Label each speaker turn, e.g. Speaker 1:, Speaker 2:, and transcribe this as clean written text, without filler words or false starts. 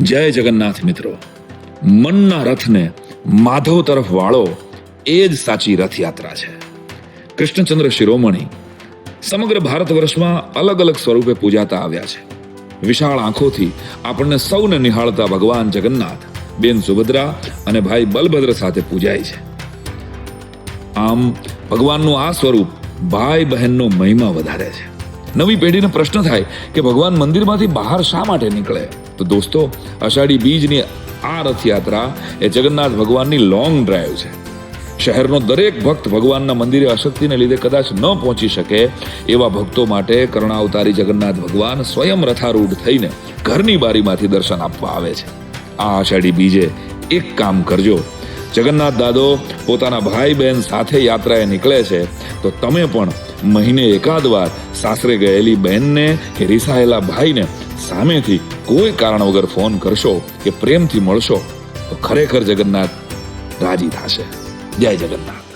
Speaker 1: જય જગન્નાથ મિત્રો, મનના રથને માધવ તરફ વાળો એ જ સાચી રથયાત્રા છે. કૃષ્ણચંદ્ર શિરોમણી સમગ્ર ભારત વર્ષમાં અલગ અલગ સ્વરૂપે પૂજાતા આવ્યા છે. વિશાળ આંખોથી આપણને સૌને નિહાળતા ભગવાન જગન્નાથ બેન સુભદ્રા અને ભાઈ બલભદ્ર સાથે પૂજાય છે. આમ ભગવાનનું આ સ્વરૂપ ભાઈ બહેનનો મહિમા વધારે છે. નવી પેઢીને પ્રશ્ન થાય કે ભગવાન મંદિરમાંથી બહાર શા માટે નીકળે? તો દોસ્તો, અષાઢી બીજની આ રથયાત્રા એ જગન્નાથ ભગવાનની લોંગ ડ્રાઈવ છે. શહેરનો દરેક ભક્ત ભગવાનના મંદિરે અશક્તિને લીધે કદાચ ન પહોંચી શકે એવા ભક્તો માટે કરુણાવતારી જગન્નાથ ભગવાન સ્વયં રથારૂઢ થઈને ઘરની બારીમાંથી દર્શન આપવા આવે છે. આ અષાઢી બીજે એક કામ કરજો. જગન્નાથ દાદો પોતાના ભાઈ બહેન સાથે યાત્રાએ નીકળે છે તો તમે પણ મહિને એકાદ વાર સાસરે ગયેલી બહેનને કે રીસાયેલા ભાઈને સામેથી કોઈ કારણ વગર ફોન કરશો કે પ્રેમથી મળશો તો ખરેખર જગન્નાથ રાજી થશે. જય જગન્નાથ.